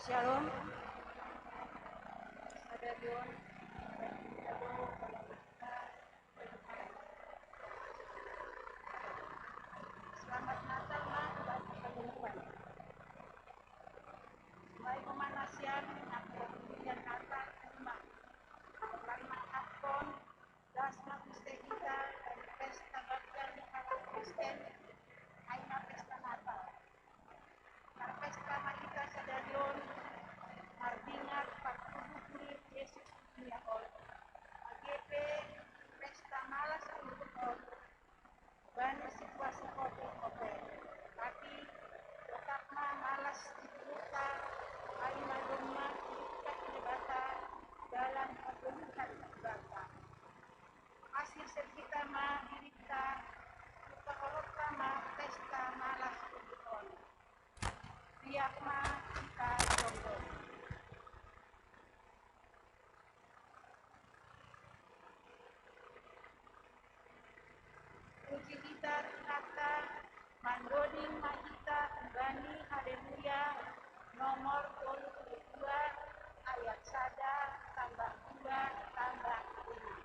Shalom, Saudara Dion, selamat Natal, Ma, bagi penumpang. Baik pemanasian, aku dan Natal, Ma. Selamat Hapon, Dasma Kristen kita, dari pesta bakar di kalangan Kristen, Aina pesta Natal. Para pesta Magita Saudara Dion, Mardingat, Pak Kulit, Yesus dunia all. AGP, pesta malas untuk all. Banyak situasi kopi, tapi tetaplah malas dibuka, aina rumah kita kelibata dalam kebenaran ibadah. Hasil sergita ma dirita kita holokama pesta malas untuk biak ma kita jomblo. Puji kita kata Mandoding Magita Bani Haleluya nomor 22 ayat 1 tambah 2 tambah 5.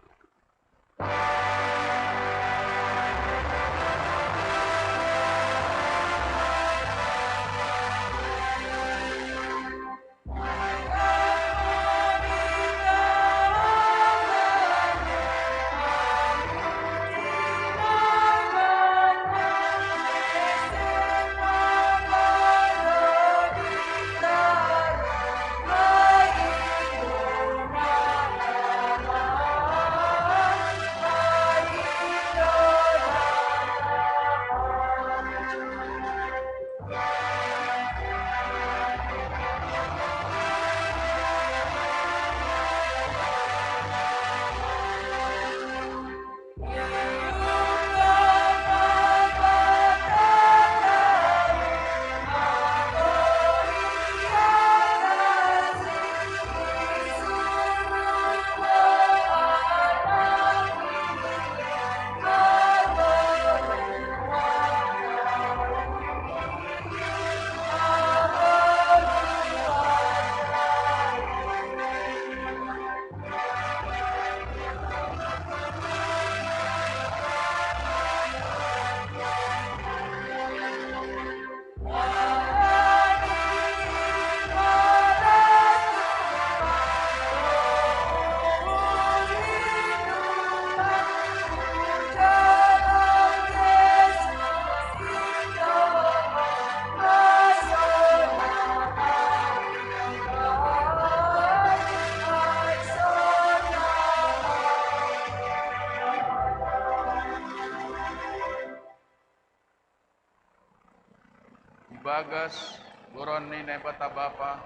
Bagas Goroni Nebata Bapa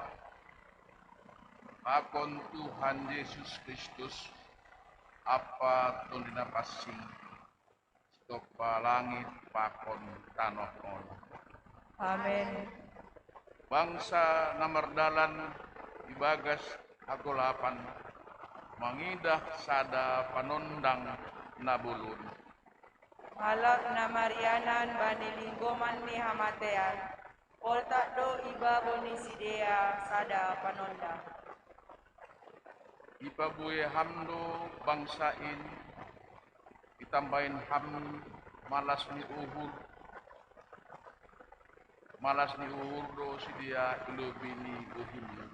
Akon Tuhan Yesus Kristus apa tundina pasing stopa langit pakon tanah on. Amin. Bangsa namardalan Ibagas Agolapan mangidah sada panondang nabulun. Malak na Marianan Bani Linggoman ni Hamatean. Polta do iba bonisidea sada panonda. Ipabuye hamdo bangsain itambahin ham malas ni uhur do sidia ilubini uhimi.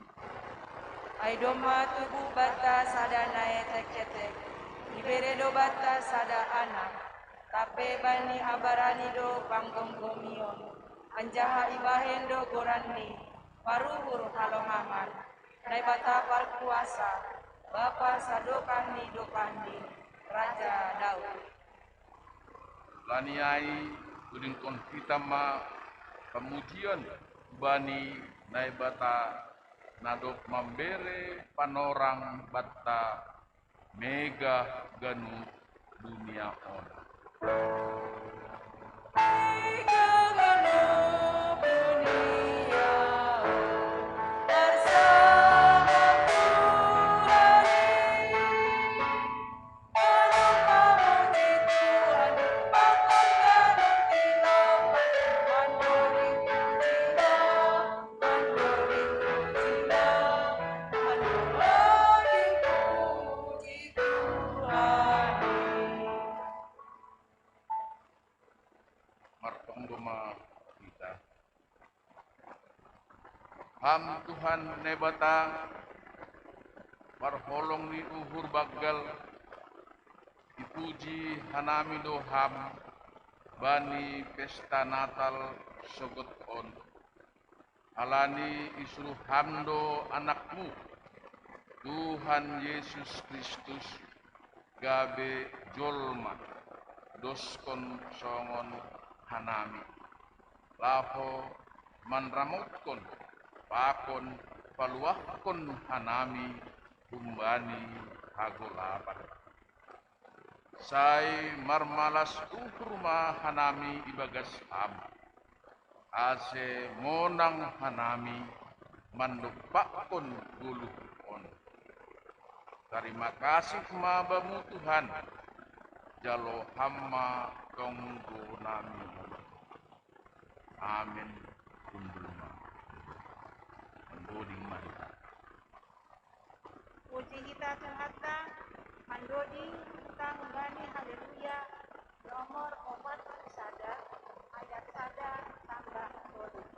Aidoma tubuh bata sada nae tek-tek. Iberedo bata sada anak. Tape bani abarani do panggonggomion. Anjaha ibahen do gorani. Paruhur halongaman. Nai bata kuasa. Bapa sadokani dokani. Raja Daud. Laniai uding kon pitama kemudian bani naibata nadok membere panorang bata mega ganu dunia on. Ham Tuhan nebata parholong ni uhur bagal dipuji hanami doham bani pesta Natal sogot on alani isru hamdo anakmu Tuhan Yesus Kristus gabe jolma doskon songon hanami laho manramotkon pakon paluahkon hanami umbani hagolapan sai marmalas uhruma hanami ibagas am ase monang hanami mandupakon guluh on. Terima kasih mabamu Tuhan jalo hamma tonggo nami amin kundulma mendoding manta Puji kita Tuhan mandoding tang bani haleluya nomor 4 sada ayat sada tambah boding.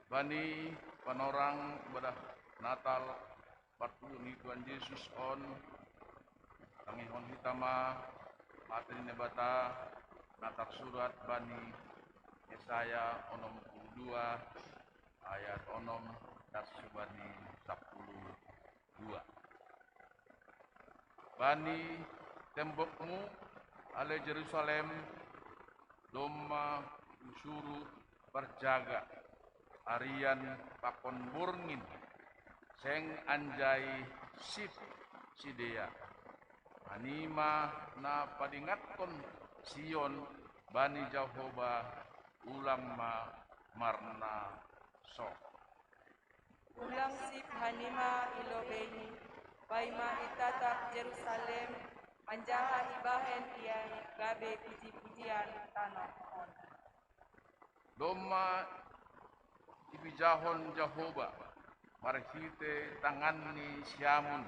Bani panorang ibadah Natal batu ni Tuhan Yesus on tangihon hitama materi nebata Natal surat bani Yesaya onom 2 ayat onom das bani 10 2 bani tembokmu ale Jerusalem doma usuru berjaga Arian pakon burngin seng anjai sip sidea anima na padingatkon Sion bani Jehovah ulang ma marna so ulang sip hanima ilobeni baima itatak Jerusalem anjaha ibahen ian gabe puji-pujian tanah on doma ibijahon Jehovah marhite tangani siamun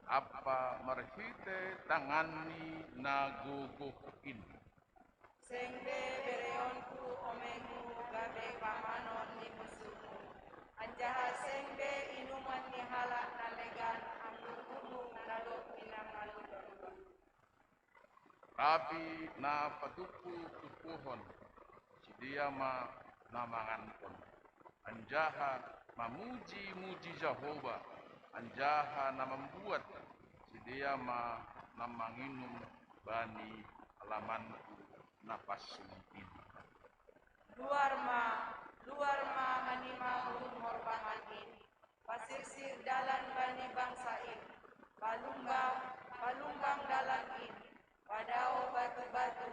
apa marhite tangani nagugukin sengbe bereonku omegu gabe pamanon ni musuhmu anjaha sengbe inuman ni halak nalegan anggur gunung nadok pinangaludon tapi na patupu tupuhon si dia ma namangankon anjaha mamuji-muji Jehovah anjaha na membuat si dia ma namanginum bani alamanku napas ini luar ma hanima hurung horbanganin pasirsir dalan bani bangsa ini palumbang dalan ini padao batu-batu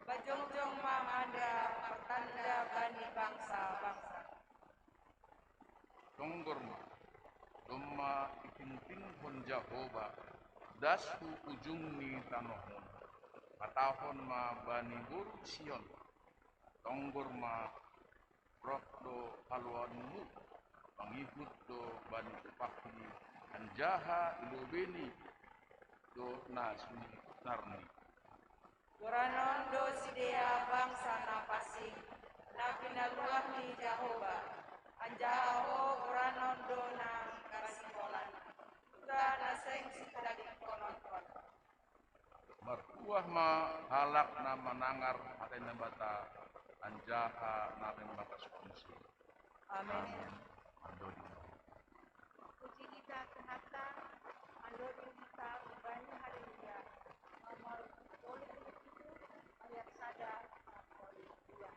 bajongjong mamada pertanda bani bangsa-bangsa Tunggurma Tuhan Jehovah dasku ujungni tanohon patahon ma bani buru Sion tonggor ma rokdo haluanmu pangikut do bani kepakni anjaha ilobeni do nasni narni Kuranondo sidea bangsa napasing na pinaluah ni Jehovah anjaho kuranondo nang kasibolan juga naseng sidagi konon-konon mertuah ma halak na manangar atay nabata anjaha na nabata sponsi. amin Ando di Puji kita kenata, ando kita banyak haleluya. Nomor boleh itu ayat sada boleh dia.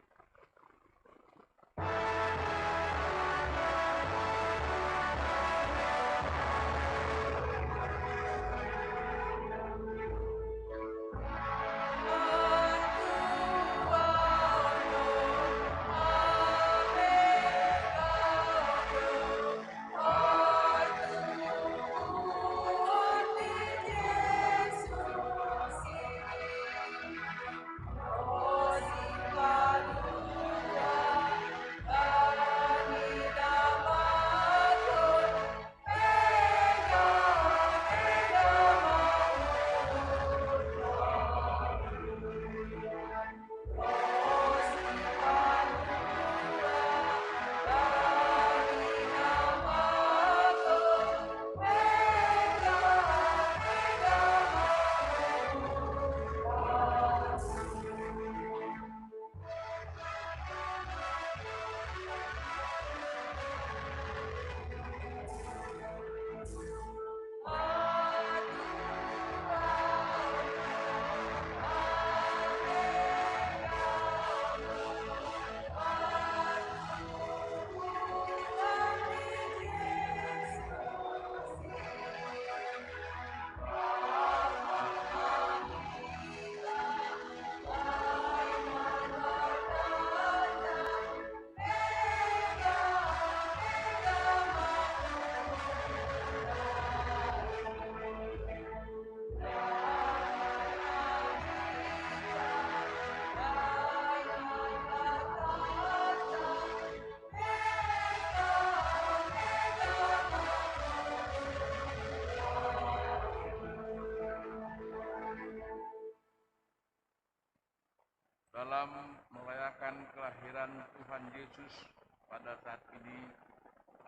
dalam merayakan kelahiran Tuhan Yesus pada saat ini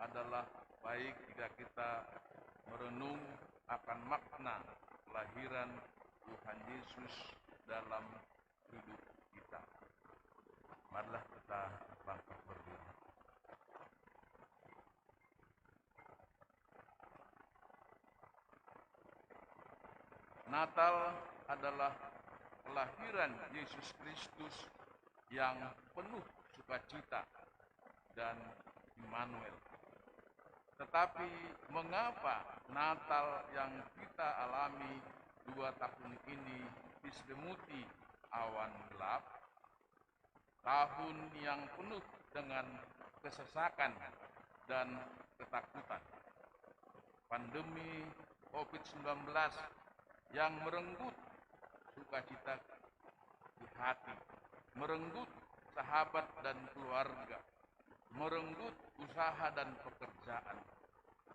adalah baik jika kita merenung akan makna kelahiran Tuhan Yesus dalam hidup kita. Marilah kita bangkit berdiri. Natal adalah kelahiran Yesus Kristus yang penuh sukacita dan Immanuel. Tetapi mengapa Natal yang kita alami 2 tahun ini diselimuti awan gelap? Tahun yang penuh dengan kesesakan dan ketakutan. Pandemi COVID-19 yang merenggut sukacita di hati, merenggut sahabat dan keluarga, merenggut usaha dan pekerjaan,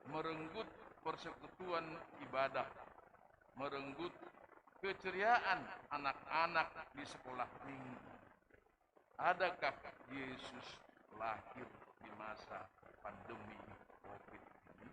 merenggut persekutuan ibadah, merenggut keceriaan anak-anak di sekolah minggu. Adakah Yesus lahir di masa pandemi COVID ini?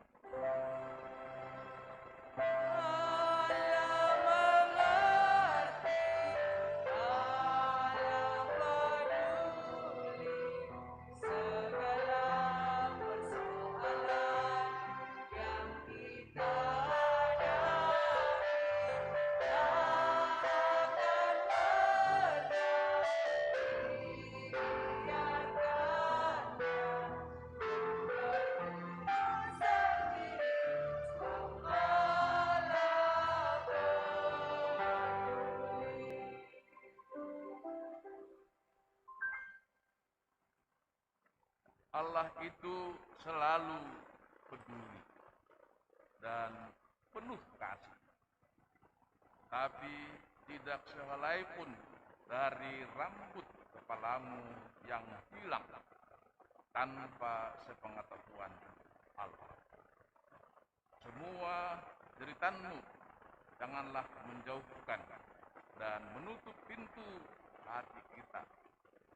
Allah itu selalu peduli dan penuh kasih. Tapi tidak sehelai pun dari rambut kepalamu yang hilang tanpa sepengetahuan Allah. Semua jeritanmu janganlah menjauhkan dan menutup pintu hati kita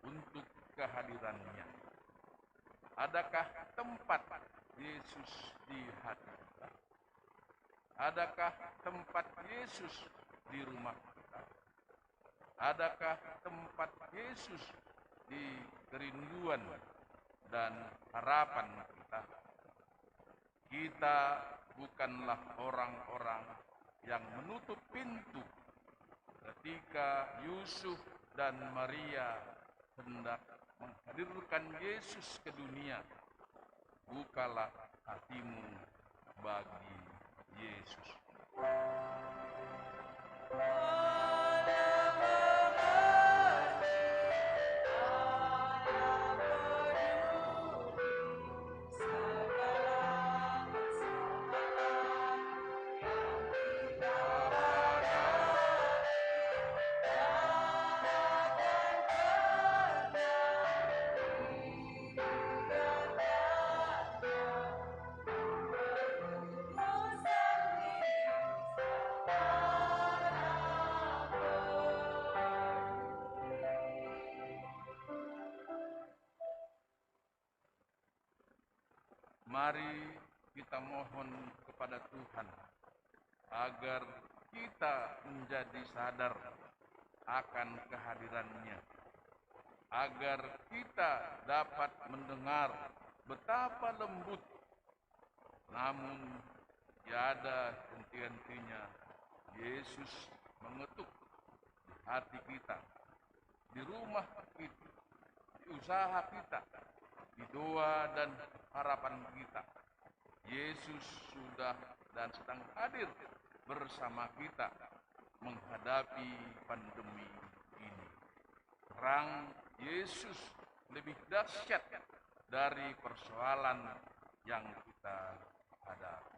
untuk kehadirannya. Adakah tempat Yesus di hati kita? Adakah tempat Yesus di rumah kita? Adakah tempat Yesus di kerinduan dan harapan kita? Kita bukanlah orang-orang yang menutup pintu ketika Yusuf dan Maria hendak menghadirkan Yesus ke dunia. Bukalah hatimu bagi Yesus. Mari kita mohon kepada Tuhan agar kita menjadi sadar akan kehadirannya, agar kita dapat mendengar betapa lembut namun tiada henti-hentinya Yesus mengetuk di hati kita, di rumah kita, di usaha kita, di doa dan harapan kita. Yesus sudah dan sedang hadir bersama kita menghadapi pandemi ini. Perang Yesus lebih dahsyat dari persoalan yang kita hadapi.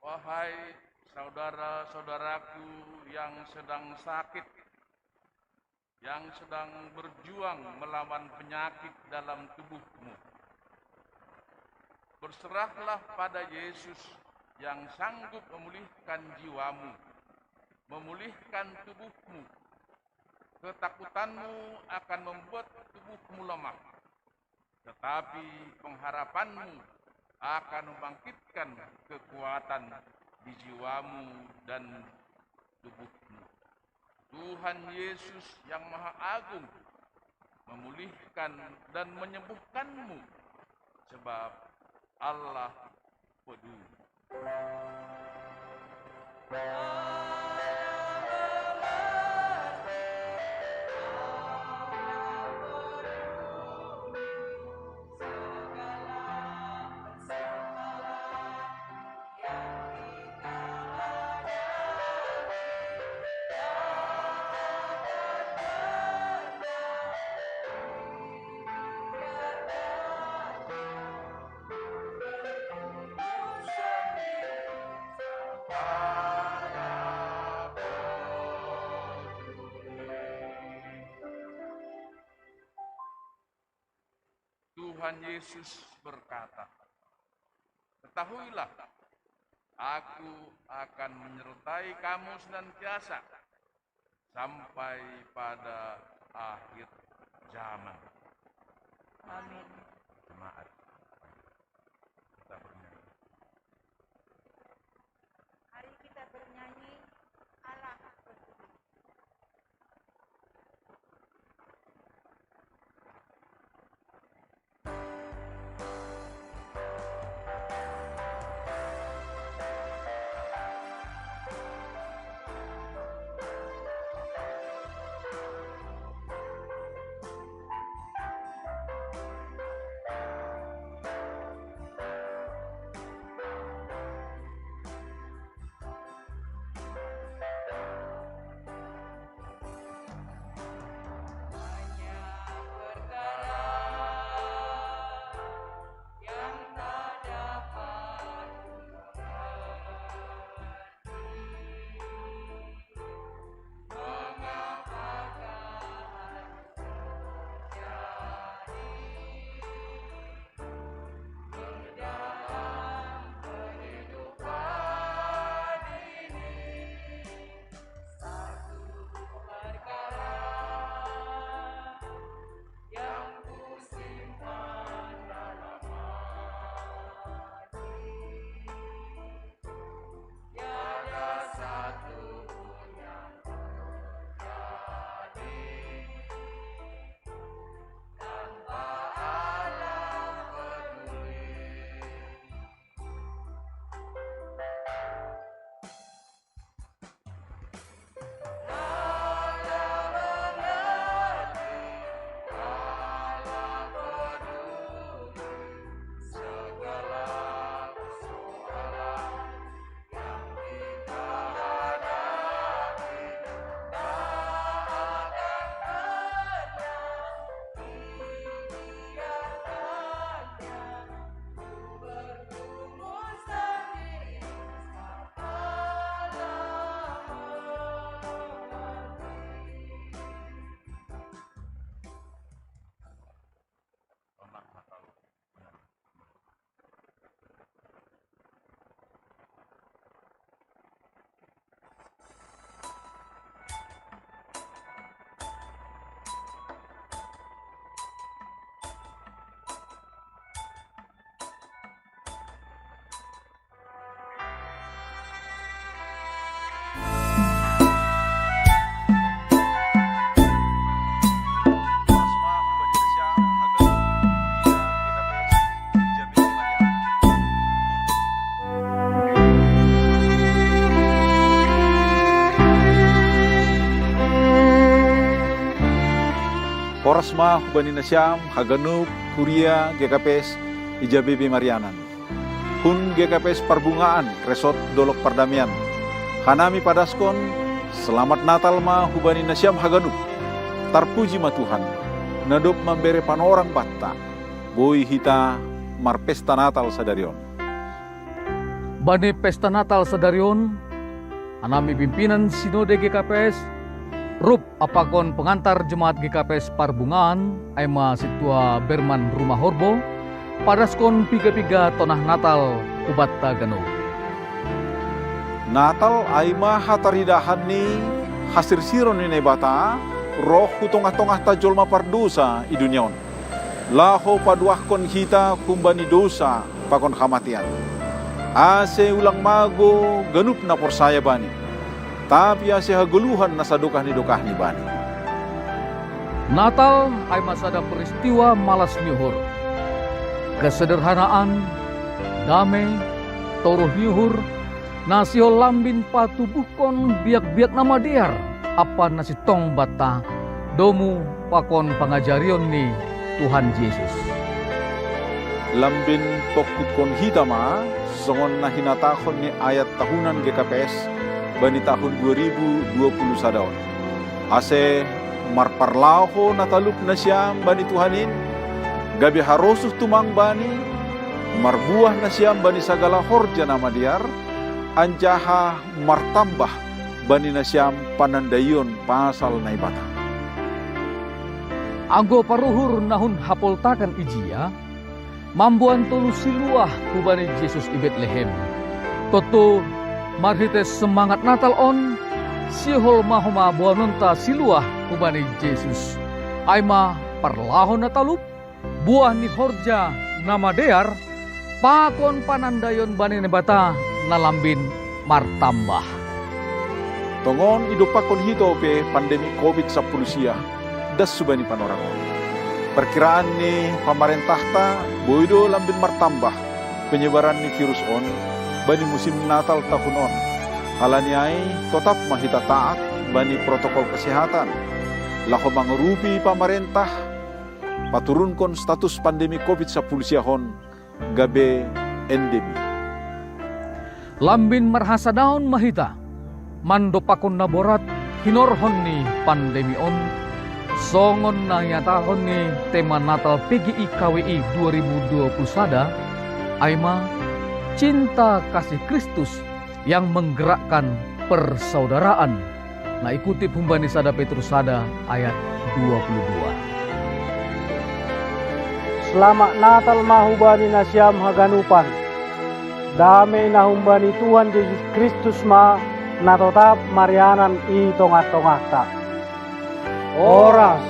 Wahai saudara-saudaraku yang sedang sakit, yang sedang berjuang melawan penyakit dalam tubuhmu, berserahlah pada Yesus yang sanggup memulihkan jiwamu, memulihkan tubuhmu. Ketakutanmu akan membuat tubuhmu lemah, tetapi pengharapanmu akan membangkitkan kekuatan di jiwamu dan tubuhmu. Tuhan Yesus yang Maha Agung memulihkan dan menyembuhkanmu, sebab Allah peduli. Tuhan Yesus berkata, "Ketahuilah, Aku akan menyertai kamu senantiasa sampai pada akhir zaman." Amin. Jemaat, kita bernyanyi. Mari kita bernyanyi, Allah peduli. Porasma hubani nasyam haganup kuria GKPS Ijabibi Marianan. Hun GKPS Parbungaan Resort Dolok Pardamian. Hanami padaskon selamat Natal ma hubani nasyam haganup. Tarpuji ma Tuhan. Nadop memberi panorang batta. Boy hita marpesta Natal sadarion. Bani pesta Natal sadarion, anami pimpinan Sinode GKPS, rup apakon pengantar jemaat GKPS Parbungaan, aima situa Berman Rumah Horbo, padaskon piga-piga tonah Natal ubatta gano. Natal aima hataridahan ni hasir siron ni nebata, roh hutong-tongah tajol mapardosa i duniaon. Laho paduahkon hita kumbani dosa pakon kamatian. Ase ulang mago ganup na porsaya bani. Tapi ase haguluhan na sadukah ni bani. Natal ay masada peristiwa malas nyuhur. Kesederhanaan, damai, toruh nyuhur, nasio lambin patubuhkon biak-biak nama diar. Apa nasi tong bata, domu pakon pangajarion ni Tuhan Yesus. Lambin pokut hitama, songon na hinatakon ni ayat tahunan GKPS, bani tahun 2020 sadaon. Ase marparlaho natalup na siyam bani Tuhanin, gabi harosuh tumang bani, marbuah na siyam bani sagala horja nama diar, anjaha martambah bani na siyam panandayon pasal na ibata. Anggo paruhur nahun hapoltakan ijia, mambuan tolu siluah kubani Yesus i Betlehem. Toto marhites semangat Natal on, sihol mahoma buanonta siluah kubani Yesus. Aima parlahon natalup, buah ni horja nama dear, pakon panandayon bani nebata nalambin martambah. Tongon idupakon hito pe pandemi COVID-19 das subani panorangon. Perkiraan ni pemerintah ta boido lambin martambah penyebaran ni virus on bani musim Natal tahun on. Halani ai tetap mahita taat bani protokol kesehatan. Laho mangerupi pemerintah paturunkon status pandemi COVID-19 gabe endemi. Lambin marhasa daun mahita, mandopakon naborat hinorhon ni pandemi on, songon na yatahon ni tema Natal PGI KWI 2021 aima cinta kasih Kristus yang menggerakkan persaudaraan. Nah ikuti pumbani sada Petrus sada ayat 22. Selamat Natal mahubani nasyam haganupan. Damai nahumbani Tuhan Yesus Kristus ma na tetap marianan i tongah-tongah ta. Oras.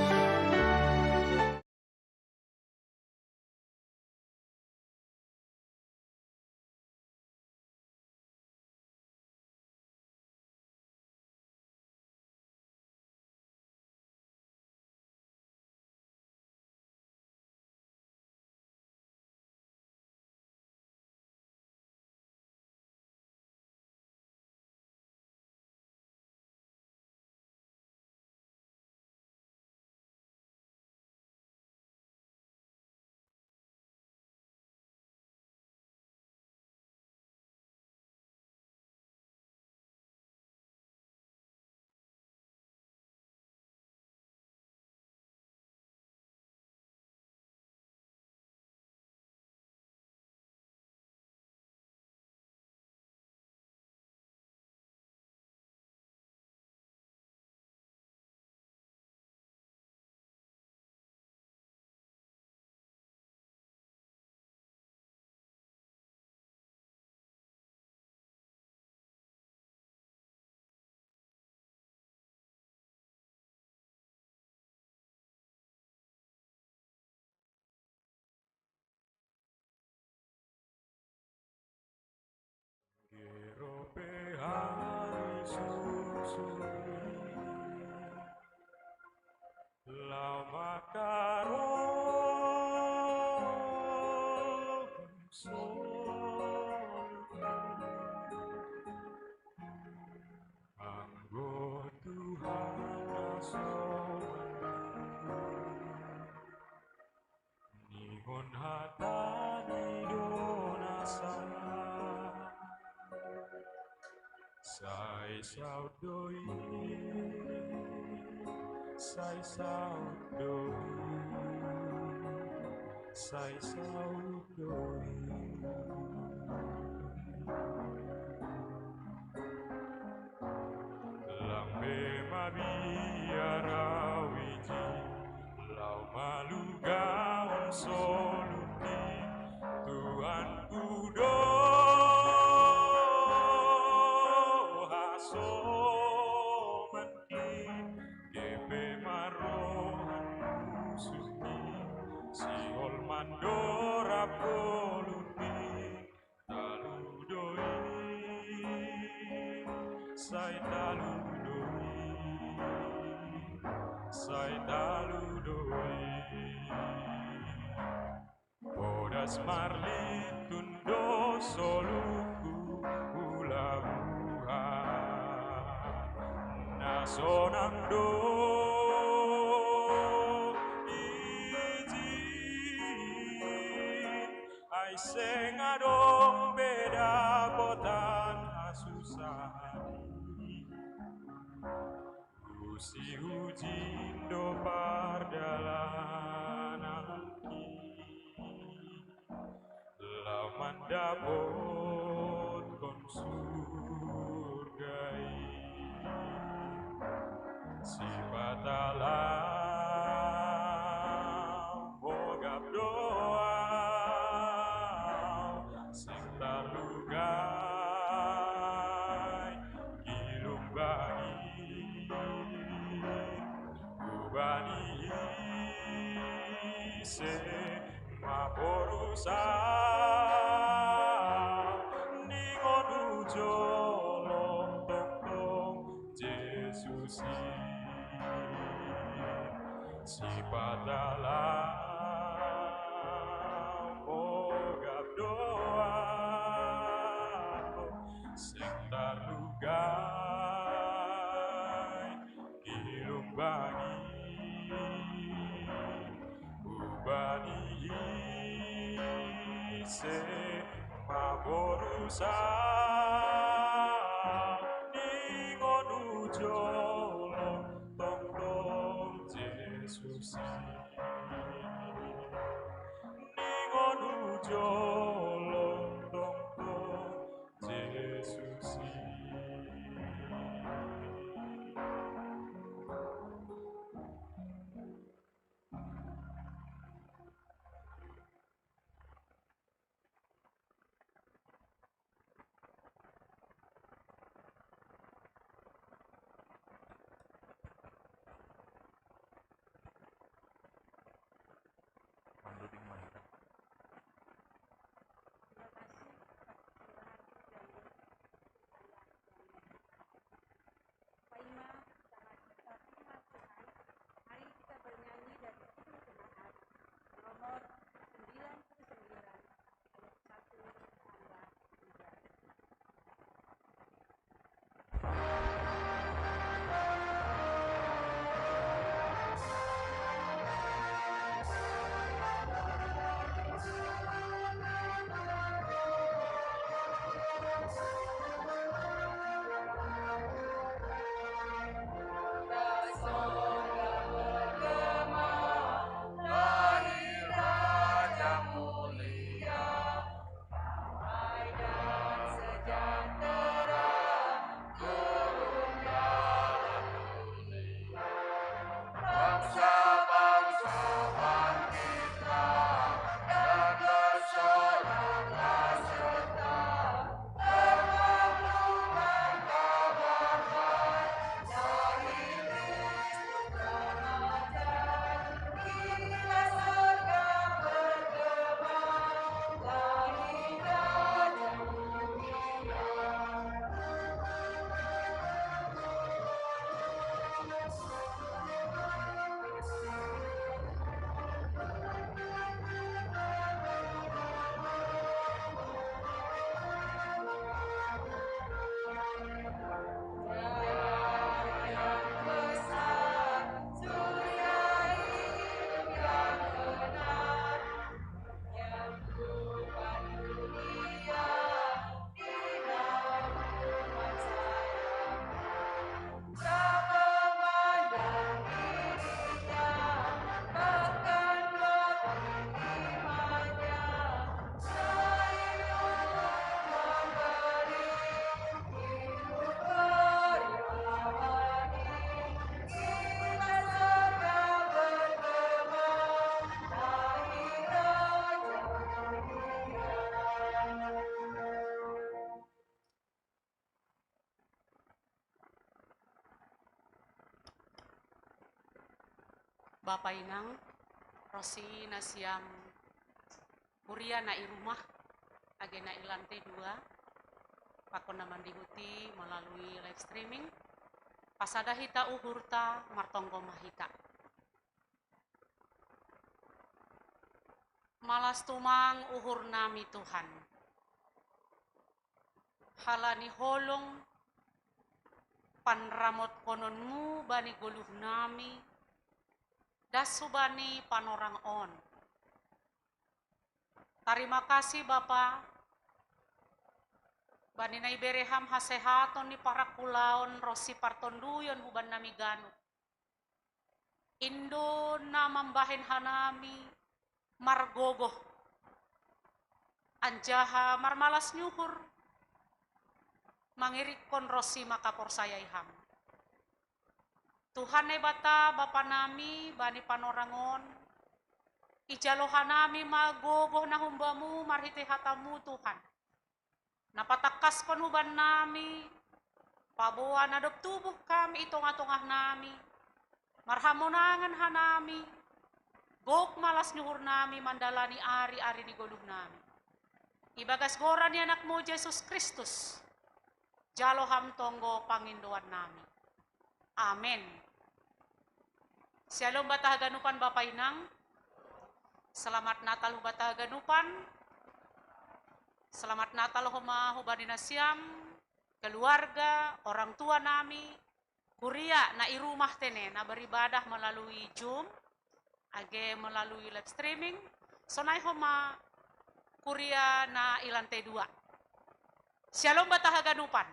Sai sao đôi, sai sao đôi, sai sao đôi. Lambe mabiara wiji, lau malugaon soluki, Tuhan kudo haso menti, gebe marohan musuki, siol mandora poluti, taludoi, sai taludoi, sai taludoi. Bodas marlitundo soluku ulabuha nasonando izin ai sengadong beda botan asusani usi ujindo pardalanaki laman dapot kon surgai si batalam bogap doa sing talugai gilung bani ubani se maporusa ningon ujo lontong Jesus si padalam bogap doa sing talugai gilung bani ubani se maborusa ningon ujo lontong Jesus ningon ujo lontong Jesus. Manduding mahita. Bapak Inang, Rosi nasiam Kuria na irumah, agena ilante 2, pakon naman dihuti melalui live streaming, pasada hita uhurta martonggo mahita. Malas tumang uhur nami Tuhan. Halani holong panramot kononmu bani goluh nami, dasubani panorang on. Terima kasih Bapa, bani nai bereham hasehaton ni para kulaon rosi partonduyon huban nami ganu. Indo na mambahen hanami margogoh, anjaha marmalas nyuhur, mangirikon rosi makapor sayaiham. Tuhan nebata Bapa nami bani panorangon, ijalohan nami magogoh na humbamu marhite hatamu Tuhan. Napatakas kon huban nami, pabuan adop tubuh kami itong-atongah nami, marhamonangan hanami, gok malas nyuhur nami mandalani ari-ari di goluh nami. Ibagas goran ni anakmu Yesus Kristus, jalo ham tonggo pangindoan nami. Amen. Shalom batah ganupan Bapak Inang. Selamat Natal hubatah ganupan. Selamat Natal homa hubadina siam, keluarga, orang tua nami, kuria na irumah tene na beribadah melalui Zoom, age melalui live streaming, sonai homa kuria na ilante 2. Shalom batah ganupan.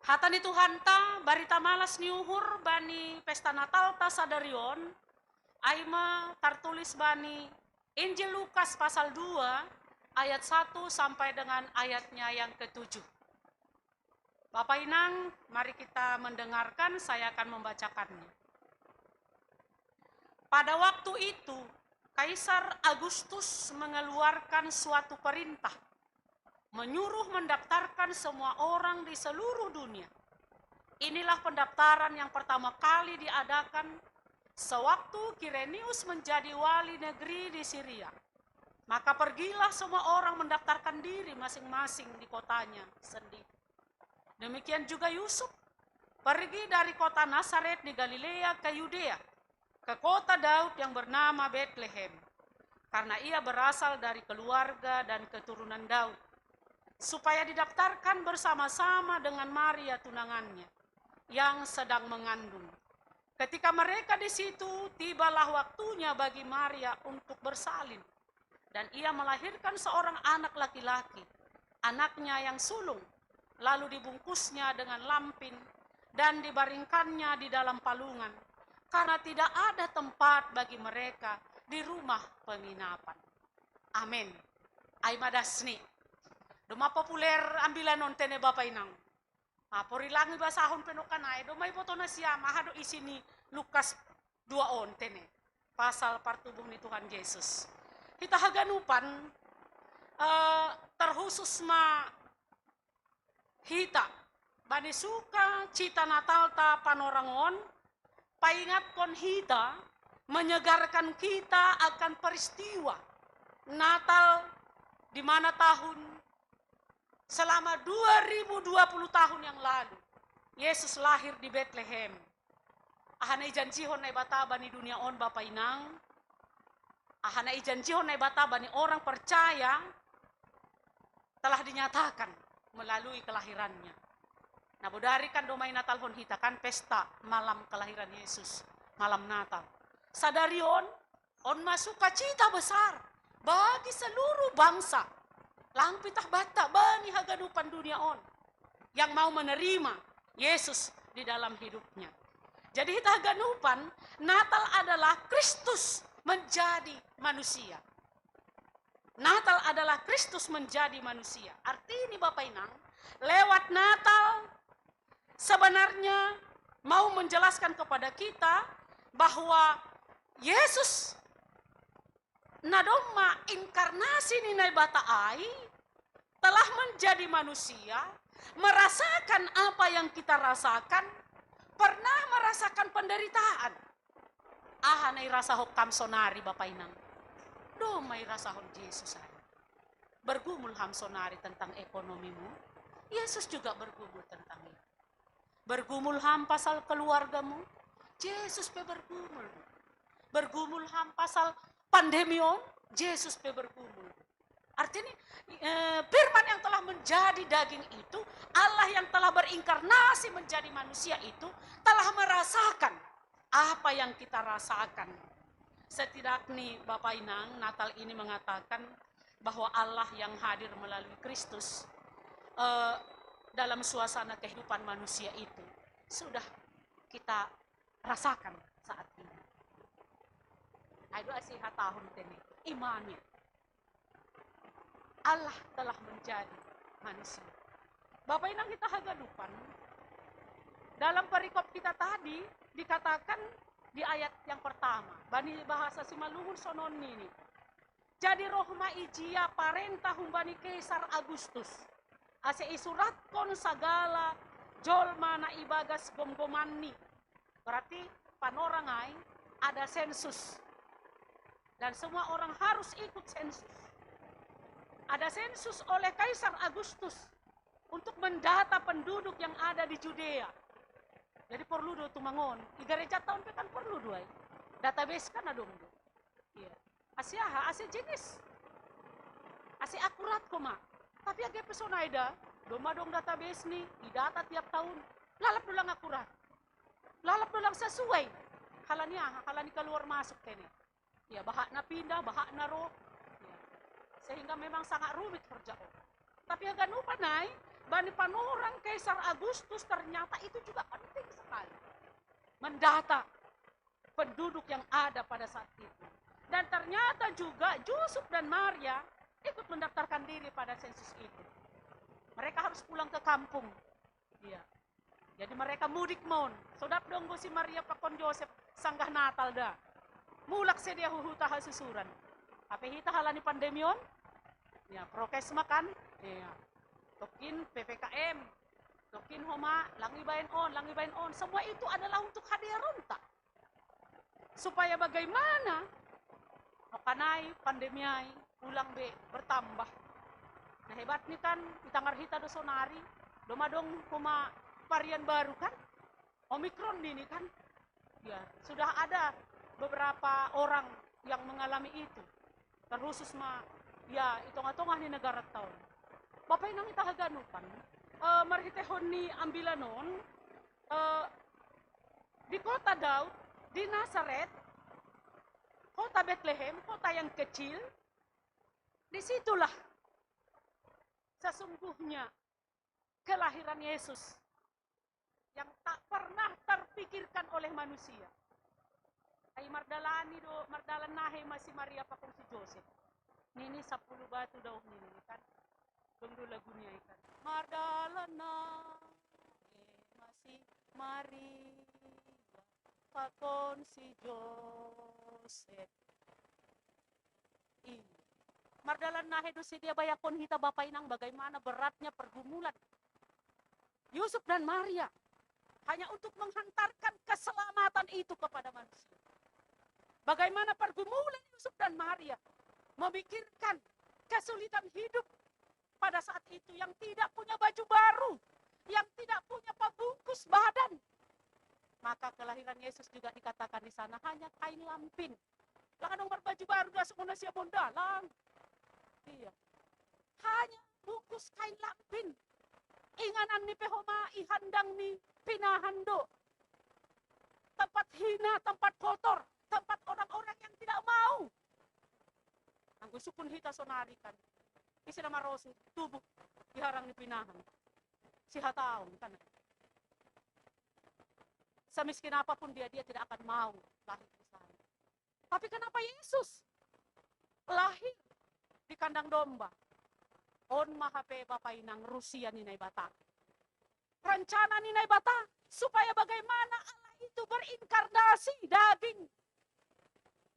Hatani Tuhan ta barita malas niuhur bani pesta Natal ta sadarion, aima tertulis bani Injil Lukas pasal 2 ayat 1 sampai dengan ayatnya yang ke-7. Bapak Inang, mari kita mendengarkan, saya akan membacakannya. Pada waktu itu, Kaisar Agustus mengeluarkan suatu perintah, menyuruh mendaftarkan semua orang di seluruh dunia. Inilah pendaftaran yang pertama kali diadakan sewaktu Kirenius menjadi wali negeri di Syria. Maka pergilah semua orang mendaftarkan diri masing-masing di kotanya sendiri. Demikian juga Yusuf pergi dari kota Nazaret di Galilea ke Yudea, ke kota Daud yang bernama Bethlehem, karena ia berasal dari keluarga dan keturunan Daud, supaya didaftarkan bersama-sama dengan Maria tunangannya yang sedang mengandung. Ketika mereka di situ, tibalah waktunya bagi Maria untuk bersalin, dan ia melahirkan seorang anak laki-laki, anaknya yang sulung, lalu dibungkusnya dengan lampin dan dibaringkannya di dalam palungan, karena tidak ada tempat bagi mereka di rumah penginapan. Amin. Aimadasni. Duma populer ambilan nontene Bapak Inang. Porilangi basahon penokanay, domay boto na siya, mahado isini Lukas 2 ontene, pasal partubong ni Tuhan Yesus. Kita haganupan, terkhusus ma hita, bani suka cita Natal ta panorangon, paingat kon hita, menyegarkan kita akan peristiwa Natal di mana tahun selama 2020 tahun yang lalu Yesus lahir di Bethlehem. Ahana ijanjihon na ibata bani dunia on Bapak Inang. Ahana ijanjihon na ibata bani orang percaya telah dinyatakan melalui kelahirannya. Nah bodarikan domai Natal hon hita kan pesta malam kelahiran Yesus, malam Natal. Sadarion on masuka cita besar bagi seluruh bangsa. Langpitah bata bani hagadupan dunia on yang mau menerima Yesus di dalam hidupnya. Jadi kita hagadupan Natal adalah Kristus menjadi manusia. Natal adalah Kristus menjadi manusia. Arti ini Bapak Inang, lewat Natal sebenarnya mau menjelaskan kepada kita bahwa Yesus nadoma inkarnasi ninai bataai telah menjadi manusia, merasakan apa yang kita rasakan, pernah merasakan penderitaan, Nai rasa hokam sonari Bapak Inang. Domai rasa hon Yesus ay. Bergumul ham sonari tentang ekonomimu. Yesus juga bergumul tentang itu. Bergumul ham pasal keluargamu. Yesus pe bergumul. Bergumul ham pasal pandemion. Yesus pe bergumul. Artinya firman yang telah menjadi daging itu, Allah yang telah berinkarnasi menjadi manusia itu telah merasakan apa yang kita rasakan. Setidaknya Bapak Inang, Natal ini mengatakan bahwa Allah yang hadir melalui Kristus dalam suasana kehidupan manusia itu sudah kita rasakan saat ini. Ayo asihat tahun ini imannya. Allah telah menjadi manusia. Bapak Inang kita hagadupan. Dalam perikop kita tadi dikatakan di ayat yang pertama. Bani bahasa Simalungun sonon ini. Jadi rohma ijia parentah humbani Kaisar Agustus. Ase isurat kon sagala jolma na ibagas gomgomanni. Berarti panorangai ada sensus. Dan semua orang harus ikut sensus. Ada sensus oleh Kaisar Agustus untuk mendata penduduk yang ada di Judea. Jadi perlu do tumangon. Di gereja tahun kan perlu do. Database kan adong do. Iya. Asia jenis. Asia akurat koma. Tapi agak pesona ida. Doma dong database ni. Didata tiap tahun. Lalap dolang akurat. Lalap dolang sesuai. Halani keluar masuk tene. Ya bahak na pindah, bahak na roh. Sehingga memang sangat rumit kerja orang. Tapi agak lupa naik, bani panorang Kaisar Agustus ternyata itu juga penting sekali. Mendata penduduk yang ada pada saat itu. Dan ternyata juga Yusuf dan Maria ikut mendaftarkan diri pada sensus itu. Mereka harus pulang ke kampung. Iya. Jadi mereka mudik mon. Sodap dong si Maria pakon Joseph sanggah Natal dah. Mulak sedia huhuta hasusuran. Apa hita halani pandemion? Ya, prokes makan. Ya. Tokin PPKM. Tokin homa, langi bain on. Semua itu adalah untuk hadiah ronta. Supaya bagaimana? Okanai, pandemiai, ulang be, bertambah. Nah hebat nih kan, itangar hita do sonari. Domadong homa varian baru kan? Omikron ini kan? Ya, sudah ada beberapa orang yang mengalami itu. Terusus ya itong-atongah ni negara taon. Bapak inang itahaganupan, marhitehon ni ambilanon, di kota Daud, di Nazaret, kota Bethlehem, kota yang kecil, disitulah sesungguhnya kelahiran Yesus yang tak pernah terpikirkan oleh manusia. Ay mardalan nahe masih Maria pakong si Joseph. Nini 10 batu daw nini kan. Dungdo lagunya ikan. Mardalan nahe masih Maria pakong si Joseph. Ini. Mardalan nahe do si dia bayakon hita Bapak inang bagaimana beratnya pergumulan Yusuf dan Maria hanya untuk menghantarkan keselamatan itu kepada manusia. Bagaimana pergumulan Yusuf dan Maria memikirkan kesulitan hidup pada saat itu yang tidak punya baju baru, yang tidak punya pembungkus badan. Maka kelahiran Yesus juga dikatakan di sana hanya kain lampin. Lah dong berbaju baru dah semua siap bondalang. Iya. Hanya bungkus kain lampin. Inganan ni pehoma ihandang ni pinahando. Tempat hina, tempat kotor. Tempat orang-orang yang tidak mau. Ang gusto pun hita sonarikan. Isi nama rosi, tubuh diharang dipinahan. Si hataon kan. Semiskin apapun dia tidak akan mau lahir di sana. Tapi kenapa Yesus lahir di kandang domba? On mahape Bapak inang Rusia ninay bata. Rencana ninay bata supaya bagaimana Allah itu berinkarnasi daging.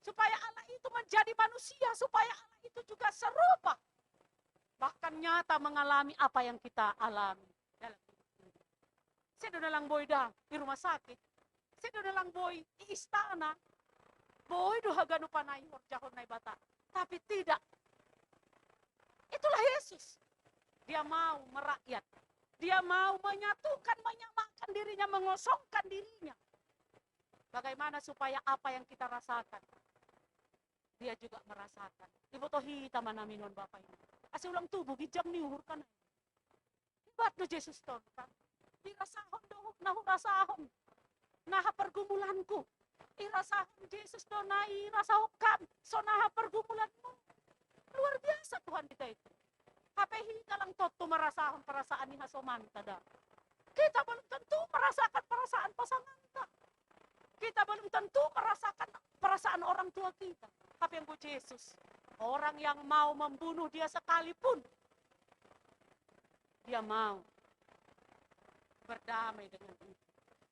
Supaya Allah itu menjadi manusia, supaya Allah itu juga serupa. Bahkan nyata mengalami apa yang kita alami dalam hidup ini. Saya doon lang boy dah di rumah sakit. Saya doon lang boy di istana. Boy do haganu panay horjahon na bata. Tapi tidak. Itulah Yesus. Dia mau merakyat. Dia mau menyatukan, menyamakan dirinya, mengosongkan dirinya. Bagaimana supaya apa yang kita rasakan, dia juga merasakan. Ibu tohi taman aminon Bapak ini. Asih ulang tubuh, gijang niuhurkan. Ibat do Yesus ton kan. Dirasahon do, nahu rasahon. Naha pergumulanku. Irasahon Yesus do nai rasahokam. So naha pergumulanmu. Luar biasa Tuhan kita itu. Hapehi kalang toto merasahon perasaan ni hasomanta da. Kita belum tentu merasakan perasaan pasangan kita. Kita belum tentu merasakan perasaan orang tua kita. Tapi yang Yesus, orang yang mau membunuh dia sekalipun, dia mau berdamai dengan itu.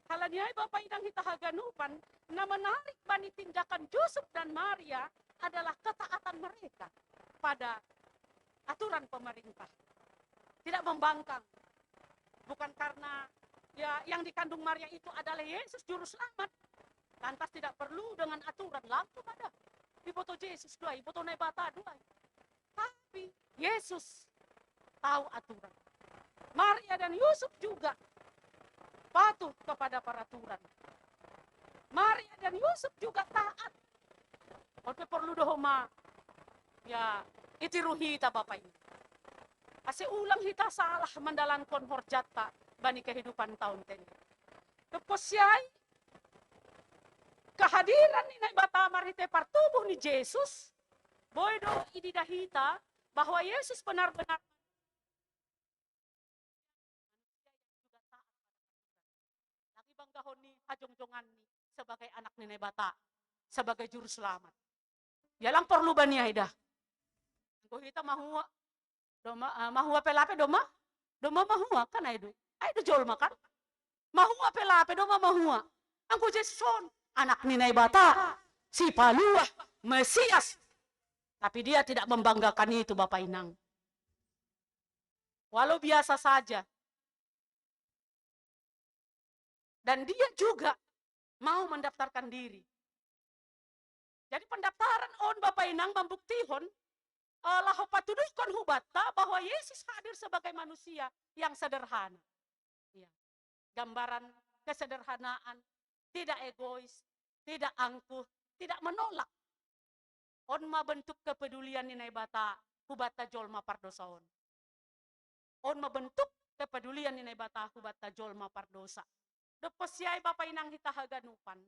Halanya Bapak Inang kita haganupan, na menarik bani tindakan Yusuf dan Maria adalah ketaatan mereka pada aturan pemerintah. Tidak membangkang. Bukan karena ya yang dikandung Maria itu adalah Yesus juru selamat. Lantas tidak perlu dengan aturan, langsung ada. Iboto Yesus doa, iboto nebata doa. Tapi Yesus tahu aturan. Maria dan Yusuf juga patuh kepada peraturan. Maria dan Yusuf juga taat. Oke perlu dohoma. Ya, itiru hita Bapak ini. Ase ulang hita salah mendalankan horjata bani kehidupan tahun ini. Keposiai kehadiran ni bata marite partubuh ni Yesus. Boydo ididah hita bahwa Yesus benar-benar juga taat pada aturan. Lagi banggahon ni hajong-jongan ni sebagai anak ni bata, sebagai juru selamat. Yalang perlu bani aidah. Kita mahua, doma mahua pelape doma mahua kan aido jol makan mahua pelape doma mahua. Angko Jesuson anak ninai bata si Paluah Mesias, tapi dia tidak membanggakan itu Bapak Inang. Walau biasa saja, dan dia juga mau mendaftarkan diri. Jadi pendaftaran on Bapak Inang membuktihon laho patuduhkan hubata bahwa Yesus hadir sebagai manusia yang sederhana. Ya. Gambaran kesederhanaan, tidak egois, tidak angkuh, tidak menolak. On ma bentuk kepedulian ni bata hubata jolma pardosaon. On ma bentuk kepedulian ni bata hubata jolma pardosa. Deposiai Bapak Inang hita haganupan.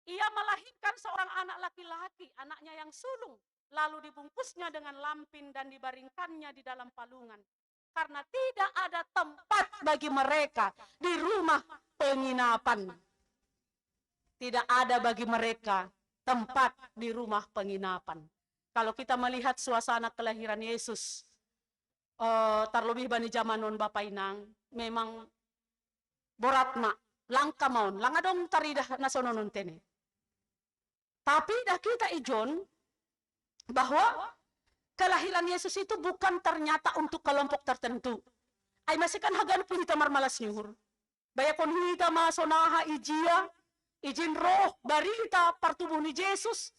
Ia melahirkan seorang anak laki-laki, anaknya yang sulung. Lalu dibungkusnya dengan lampin dan dibaringkannya di dalam palungan. Karena tidak ada tempat bagi mereka di rumah penginapan. Tidak ada bagi mereka tempat di rumah penginapan. Kalau kita melihat suasana kelahiran Yesus, terlebih bani zaman non Bapak Inang, memang boratna, langka maun, langadong taridah nasonon tene. Tapi dah kita ijon, bahwa kelahiran Yesus itu bukan ternyata untuk kelompok tertentu. Ay masih kan hagan pun kita marmalas nyuhur. Bayakon hita masonaha ijia, izin roh barita partubuh ni Yesus.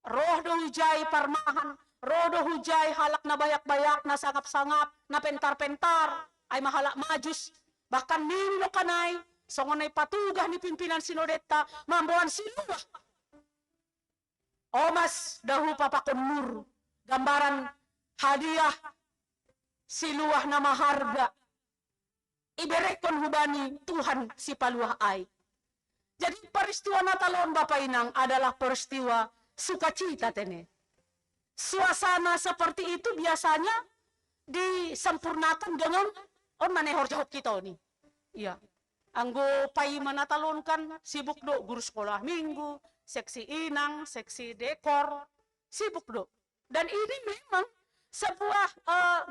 Roh do hujay parmahan, roh do hujay halak na bayak-bayak, na sangap-sangap, na pentar-pentar, ay mahalak majus. Bahkan nino kanay, songonay patugah ni pimpinan sinodeta, mambuan siluah. Omas dahu papakunur, gambaran hadiah siluah na maharga. Iberekon hubani Tuhan si Paluah ay. Jadi peristiwa Natalon Bapak Inang adalah peristiwa sukacita tene. Suasana seperti itu biasanya disempurnakan dengan on manehor jawab kita nih. Iya. Anggo pai manatalon sibuk do guru sekolah minggu, seksi inang, seksi dekor, sibuk do. Dan ini memang sebuah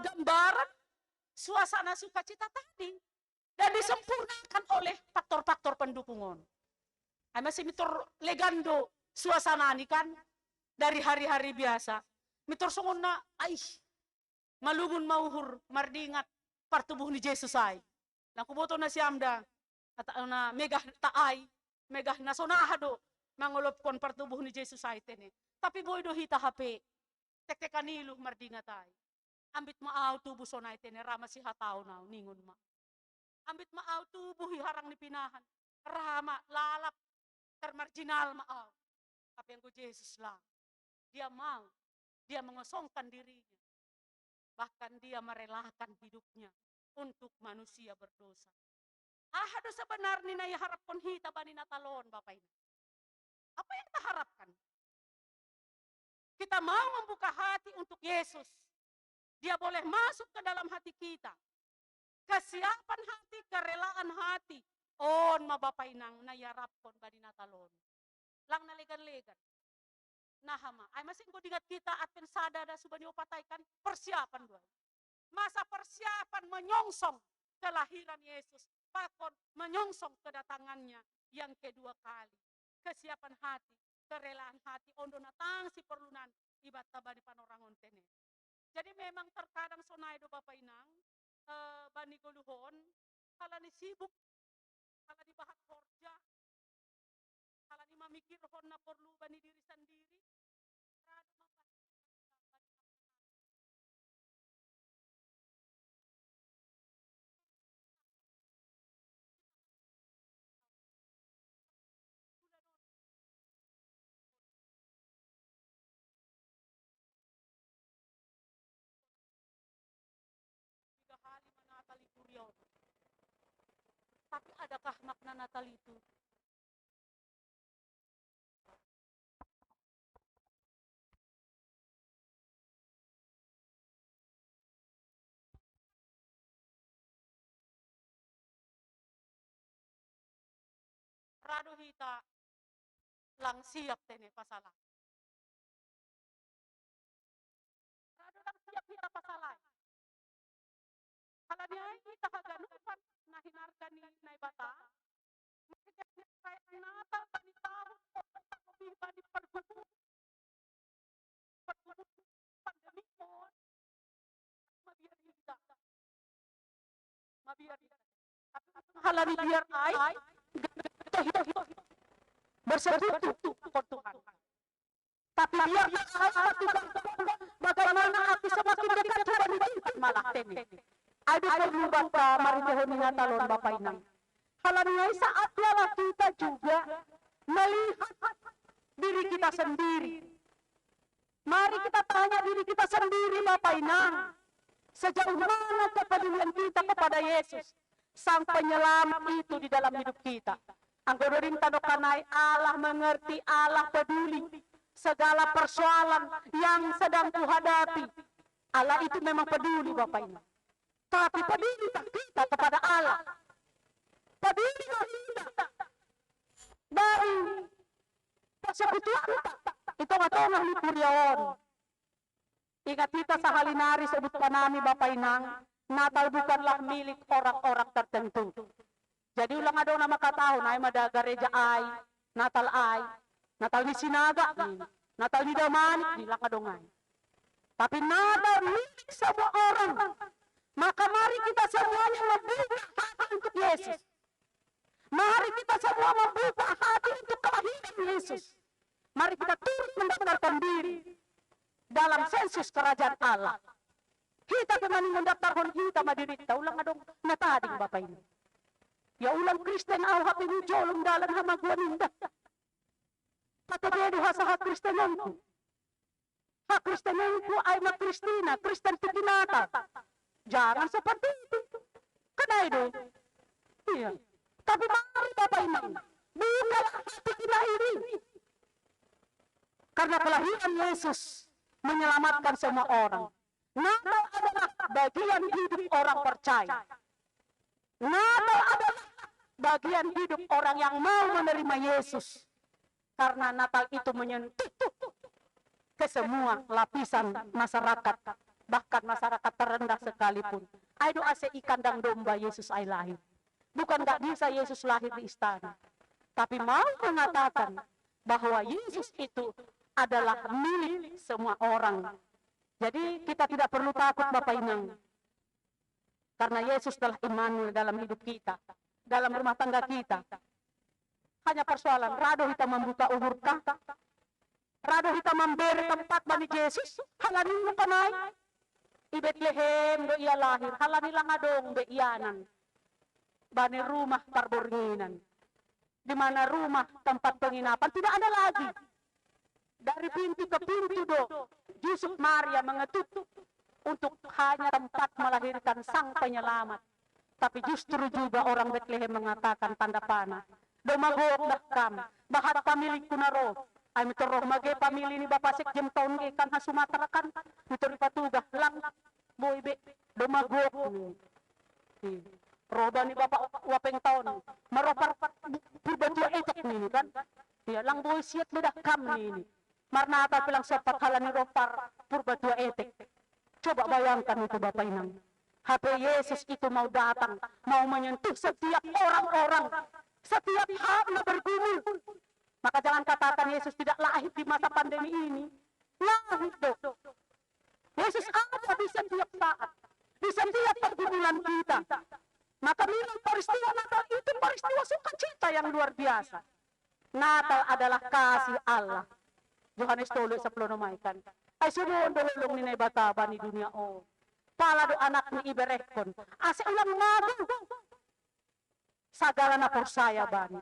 gambaran suasana sukacita tadi. Dan disempurnakan oleh faktor-faktor pendukungan. Ay masih mitur legando suasana ini kan dari hari-hari biasa. Mitur songon na ay malugun mauhur mardingat partubuh ni Jesus ay. Nakuboto na siyamda at na megah taay, megah nasonahado, mangolopkon pertubuh ni Jesus ay tene. Tapi boy do hita HP, tek-tekan niluh mardinga tayo. Ambit maaw tubuh sonay tene, rama si hataw na, ningon ma. Ambit maaw tubuh harang ni pinahan, rama, lalap, termarginal maaw. Tapi yang ku Jesus lang, dia mau, dia mengosongkan dirinya. Bahkan dia merelakan hidupnya untuk manusia berdosa. Ahado sebenarnya na iharapkan hita bani natalon Bapak ini. Apa yang kita harapkan? Kita mau membuka hati untuk Yesus. Dia boleh masuk ke dalam hati kita. Kesiapan hati, kerelaan hati. On ma Bapak inang na iharapkan bani natalon. Lang nalegan-legan. Nahama, ay masing ko dingat kita at pensada da subani opataykan persiapan doy. Masa persiapan menyongsong kelahiran Yesus, pakon menyongsong kedatangannya yang kedua kali. Kesiapan hati, kerelaan hati, ondo natang si perlunan ibat tabani panorangon tene. Jadi memang terkadang sonay do Bapak inang, bani goluhon, kala ni sibuk, kala ni bahat korja, kala ni mamikir hon na perlu bani diri sendiri, tapi adakah makna Natal itu? Rado hita lang siap tene pasalah. Rado lang siap hita pasalah. Kalau niya kita kaganupan na hinargan ni naibata, kaya natal ni tahun lebih bani pergubung pandemi pun mabiar hita. Halan biar ay bersekutu kon Tuhan. Tapi biar bagaimana aku semakin dekat Tuhan malah tene. Ada perlu Bapak maritihon natalon Bapak inang. Halan ngay saatnya lah kita juga melihat diri kita sendiri. Mari kita tanya diri kita sendiri Bapak inang. Sejauh mana kepedulian kita kepada Yesus, Sang Penyelamat itu di dalam hidup kita. Anggodorin tanokanai Allah mengerti, Allah peduli segala persoalan yang sedang kuhadapi. Allah itu memang peduli Bapak inang. Tapi peduli kita kepada Allah. Peduli kita dari persekutuan itu ngatongah ni Puriaon. Ingat kita sahalinari sebut kanami Bapak inang, Natal bukanlah milik orang-orang tertentu. Jadi ulang ada nama katahon ay mada gereja ay, Natal di sinaga, Natal di damani, di lakadongan. Tapi Natal milik semua orang. Maka mari kita semuanya membuka hati untuk Yesus. Mari kita semua membuka hati untuk kelahiran Yesus. Mari kita turut mendaftarkan diri dalam sensus kerajaan Allah. Kita kemani mendaftarkan kita madirita. Ulang adong natading Bapak ini. Ya ulang Kristen au hapi mujolong dalan hamaguan indah. Patabedo hasa hak Kristenanku. Hak Kristenanku ay makristina, Kristen tikinata. Jangan seperti itu. Kenapa itu? Iya. Tapi mari Bapak inang, bukalah hati kita ini. Karena kelahiran Yesus menyelamatkan semua orang. Natal adalah bagian hidup orang percaya. Natal adalah bagian hidup orang yang mau menerima Yesus. Karena Natal itu menyentuh ke semua lapisan masyarakat. Bahkan masyarakat terendah sekalipun. Ay doa se ikan dan domba Yesus ay lahir. Bukan gak bisa Yesus lahir di istana. Tapi mau mengatakan bahwa Yesus itu adalah milik semua orang. Jadi kita tidak perlu takut Bapak inang. Karena Yesus telah Immanuel dalam hidup kita. Dalam rumah tangga kita. Hanya persoalan, rado kita membuka uhur kah? Rado kita memberi tempat bani Yesus? Halanin mo kanay? I Bethlehem do ia lahir, halani lang adong do iyanan. Bani rumah parboringinan. Di mana rumah tempat penginapan tidak ada lagi. Dari pintu ke pintu do, Yusuf Maria mengetuk untuk hanya tempat melahirkan sang penyelamat. Tapi justru juga orang Bethlehem mengatakan tanda panah. Domagok dah kam, bahat pamilik kunaro. Ay mitoroh mage pamili ni Bapasik jem taon ke kan ha Sumatera kan. Mitori patugah lang boy be domagok. Roba ni Bapak wapeng taon. Maropar purbatua etek ni kan. Ya lang boy siat bedah kam ni. Marnata pilang sepat halan ni ropar purbatua etek. Coba bayangkan itu Bapak Inang. HP Yesus itu mau datang, mau menyentuh setiap orang-orang, setiap hal yang bergumul. Maka jangan katakan Yesus tidak lahir di masa pandemi ini. Lahir dong. Yesus ada di setiap saat, di setiap pergumulan kita. Maka bilang peristiwa Natal itu peristiwa sukacita yang luar biasa. Natal adalah kasih Allah. Yohanes 3:10 namaikan. Ay sunuon dolong ni bataba ni dunia o. Pala do anak ni iberekon. Asa ulang mago. Sagala na porsaya bani.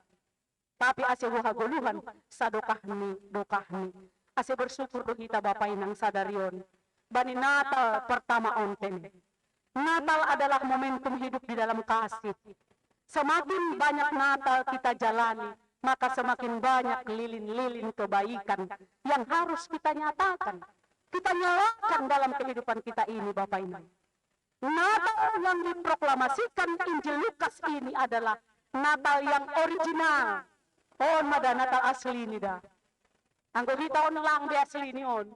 Tapi ase haguluhan sa dokahni. Ase bersyukur do kita Bapak Inang sadarion. Bani Natal pertama onten. Natal adalah momentum hidup di dalam kasih. Semakin banyak Natal kita jalani, maka semakin banyak lilin-lilin kebaikan yang harus kita nyatakan. Kita nyalakan dalam kehidupan kita ini Bapak Inang. Natal yang diproklamasikan Injil Lukas ini adalah Natal yang original. Oh, mada Natal asli ini dah. Anggo kita on lang di asli ini on.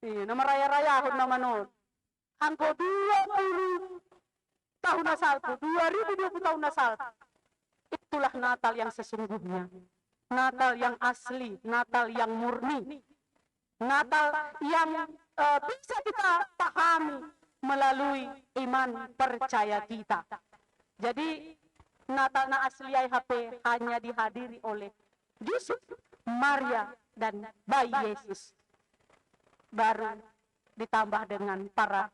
Nama raya-raya on naman on. Anggo 20 tahun nasalpo, 2020 tahun nasalpo. Itulah Natal yang sesungguhnya. Natal yang asli, Natal yang murni. Natal yang bisa kita pahami melalui iman percaya kita. Jadi Natal na asli ay HP hanya dihadiri oleh Yusuf, Maria, dan bayi Yesus. Baru ditambah dengan para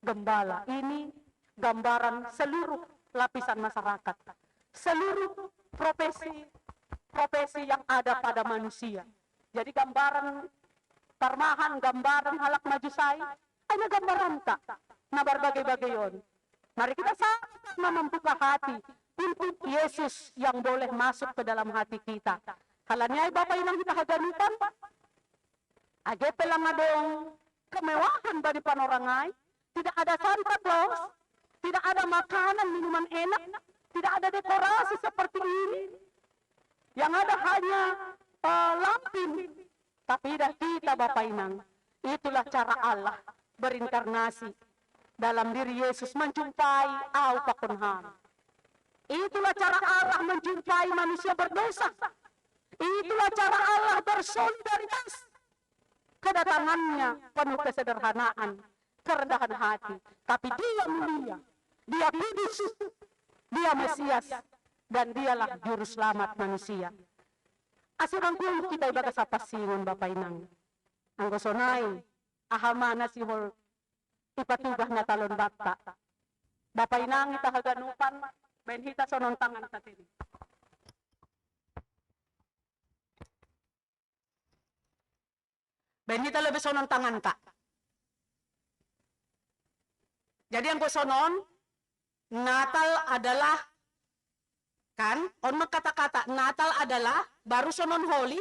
gembala. Ini gambaran seluruh lapisan masyarakat. Seluruh profesi yang ada pada manusia. Jadi gambaran parmahan, gambaran halak majusai, hanya gambaran tak na berbagai-bagai yon. Mari kita sama membuka hati untuk Yesus yang boleh masuk ke dalam hati kita. Halanya ay Bapak Inang kita haganutan, age pelang adong kemewahan bagi panorangai, tidak ada Santa Claus, tidak ada makanan minuman enak, tidak ada dekorasi seperti ini. Yang ada hanya lampin. Tapi dah kita Bapak Inang, itulah cara Allah berinkarnasi dalam diri Yesus menjumpai au pakunhan. Itulah cara Allah menjumpai manusia berdosa. Itulah cara Allah bersolidaritas. Kedatangannya penuh kesederhanaan, kerendahan hati. Tapi dia mulia, dia kudus, dia Mesias, dan dialah juru selamat manusia. Asirang kulit kita ibaga sa pasingon Bapak Inang. Ang gusonay, ahamana si hol ipatugah na talon bakta. Bapak Inang itahaganupan, benhita sonon tangan tatini. Benhita lebih sonon tangan ka. Jadi ang gusonon, Natal adalah kan, on kata-kata Natal adalah baru sonon holy,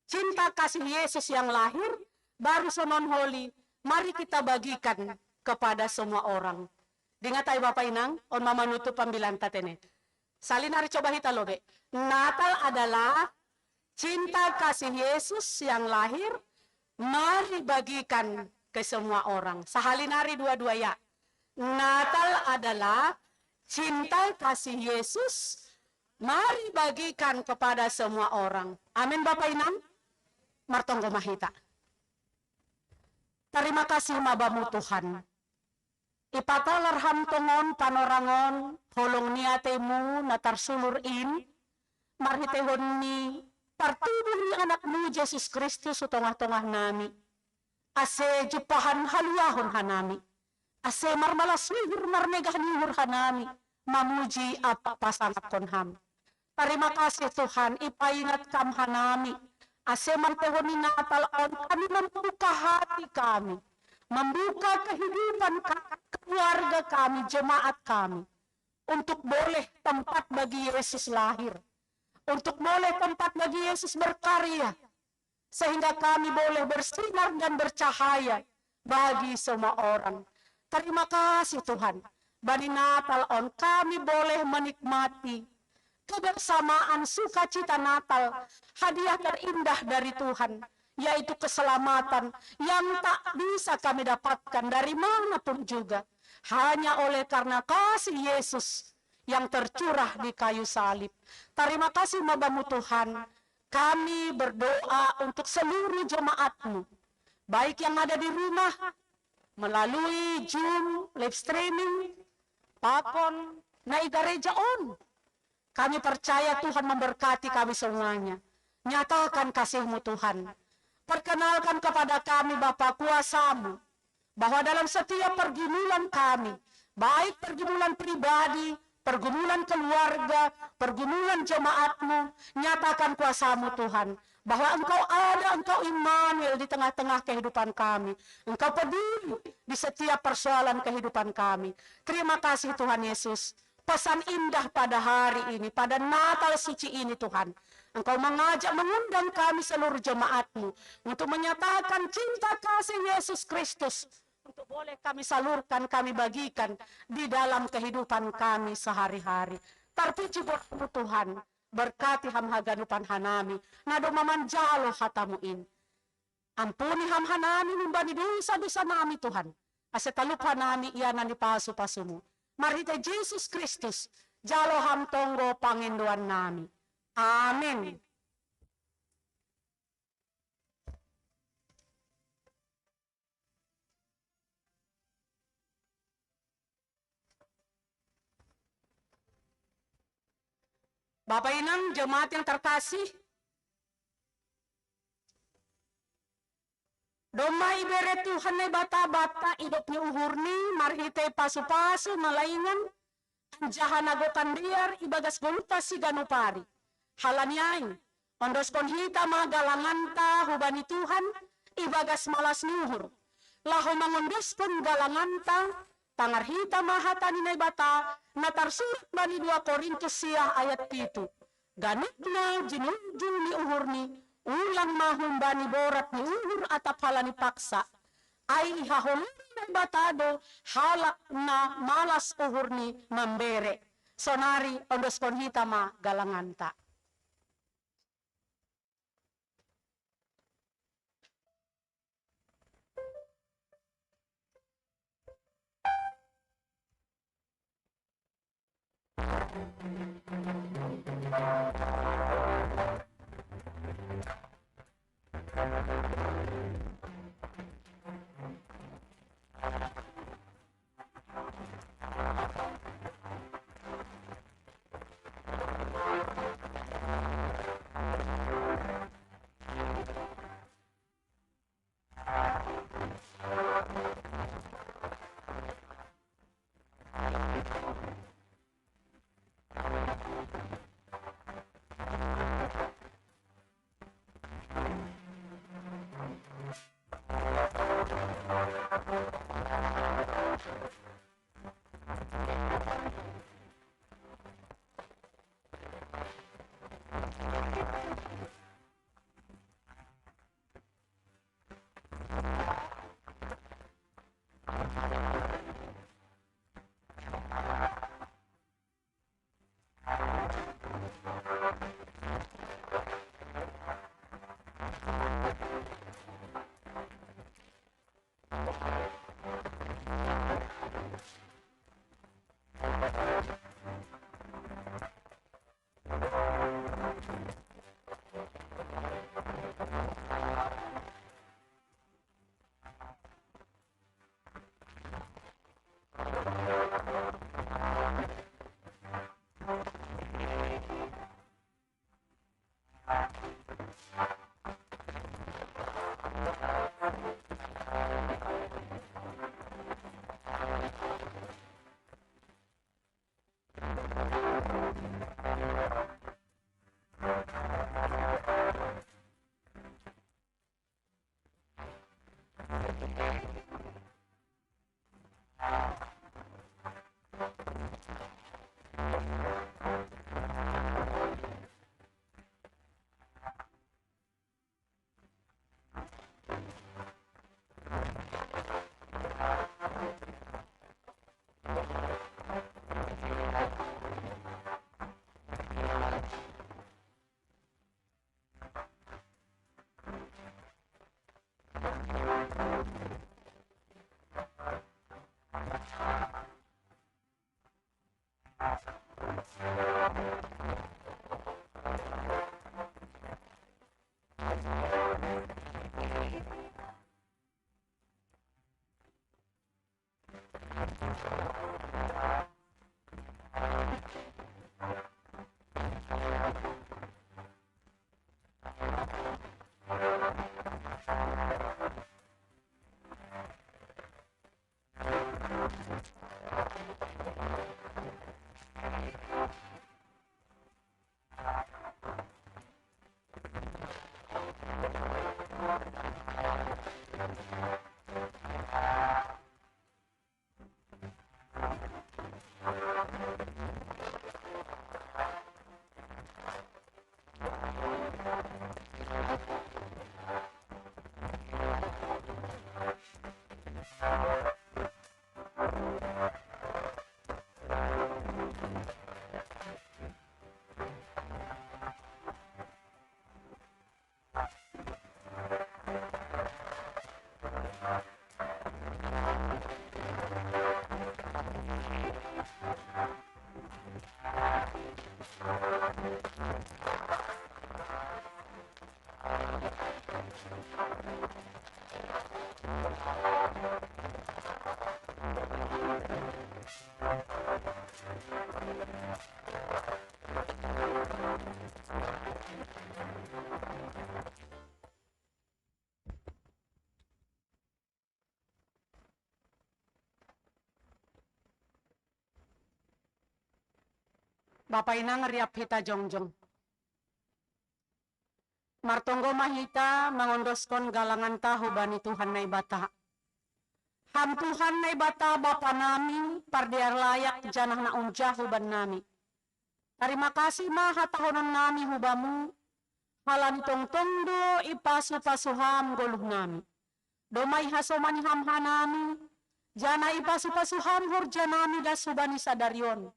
cinta kasih Yesus yang lahir, baru sonon holy, mari kita bagikan kepada semua orang. Dingat tayo Bapak Inang, on mamanuto pambilan tatene. Salin hari coba hita lobe. Natal adalah cinta kasih Yesus yang lahir, mari bagikan ke semua orang. Sahalin hari dua-dua ya. Natal adalah cinta kasih Yesus, mari bagikan kepada semua orang. Amin Bapak Inang. Martonggo mahita. Terima kasih mabamu Tuhan. Ipatalarham tongon panorangon, holong niatemu natar sulurin, Mari tehon ni partubuh ni anakmu Yesus Kristus tengah-tengah nami. Ase jupahan haluahon hanami. Ase marmalas wihur marnegah niwur hanami. Mamuji apa pasangat konham. Terima kasih Tuhan, ipaingat kam hanami. Ase mantehon ni Natal on kami membuka hati kami. Membuka kehidupan keluarga kami, jemaat kami. Untuk boleh tempat bagi Yesus lahir. Untuk boleh tempat bagi Yesus berkarya. Sehingga kami boleh bersinar dan bercahaya bagi semua orang. Terima kasih Tuhan. Bani Natal on kami boleh menikmati kebersamaan sukacita Natal. Hadiah terindah dari Tuhan. Yaitu keselamatan yang tak bisa kami dapatkan dari manapun juga. Hanya oleh karena kasih Yesus yang tercurah di kayu salib. Terima kasih Bapamu Tuhan. Kami berdoa untuk seluruh jemaat-Mu. Baik yang ada di rumah, melalui Zoom, live streaming, Pakon, naik gereja on. Kami percaya Tuhan memberkati kami semuanya. Nyatakan kasih-Mu Tuhan. Perkenalkan kepada kami Bapa kuasa-Mu. Bahwa dalam setiap pergumulan kami, baik pergumulan pribadi, pergumulan keluarga, pergumulan jemaat-Mu, nyatakan kuasa-Mu Tuhan, bahwa Engkau ada, Engkau Immanuel di tengah-tengah kehidupan kami. Engkau peduli di setiap persoalan kehidupan kami. Terima kasih Tuhan Yesus. Pesan indah pada hari ini, pada Natal suci ini Tuhan. Engkau mengajak, mengundang kami seluruh jemaat-Mu untuk menyatakan cinta kasih Yesus Kristus. Untuk boleh kami salurkan, kami bagikan di dalam kehidupan kami sehari-hari. Terpuji buatmu Tuhan, berkati ham haganupan hanami, nado mamanjalo hatamuin. Ampuni ham hanami membani dosa-dosa nami Tuhan. Asetalupa nami iyanan di pasu-pasumu. Mari te Yesus Kristus, jalo ham tonggo panginduan nami. Amin. Bapak Inang, jemaat yang terkasih, domba ibere Tuhan ne bata-bata hidupnya uhurni, marhite pasu-pasu nalaingan, jahan agotan biar ibagas goluta si ganupari. Halaniain, ondos konhita magalanganta hubani Tuhan, ibagas malas nuhur. Laho mangondos pun galanganta, tangar hita mahatani na bata, natarsurat bani 2 Korintus siya ayat 7. Ganit na jinujul ni uhurni, ulang mahumbani borat ni uhur atap halani paksa. Ay hahulun na batado, halak na malas uhurni membere. Sonari ondos konhita ma galanganta. Bapak ina ngeriap hita jongjong. Martonggo mahita mangondoskon galangan tahu bani Tuhan na ibata. Ham Tuhan na ibata Bapa nami pardiar layak janah na unjah huban nami. Terima kasih maha tahunan nami hubamu. Halani tongtongdo ipasu-pasuham goluh nami. Domai hasomani ham hanami. Jana ipasu-pasuham hurjanami dasubani sadarion.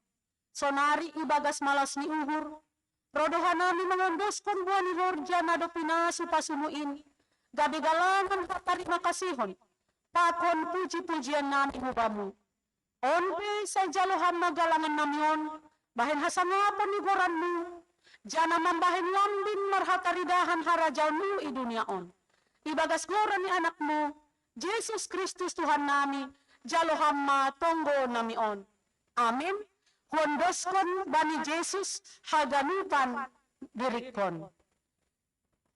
Sonari ibagas malas ni uhur. Rodohanami mengondoskon buani horjana do pinasu pasumuin. Gabi galangan terima kasihon. Pakon puji-pujian nami hubamu. Onpe sa jaluhan magalangan namion. Bahen hasangapon ni goranmu. Jana mambahen lambin marhataridahan harajaunmu i dunia on. Ibagas goran ni anakmu. Yesus Kristus Tuhan nami. Jaluhan ma tonggo nami on. Amin. Hondoskon bani Yesus haganupan dirikon.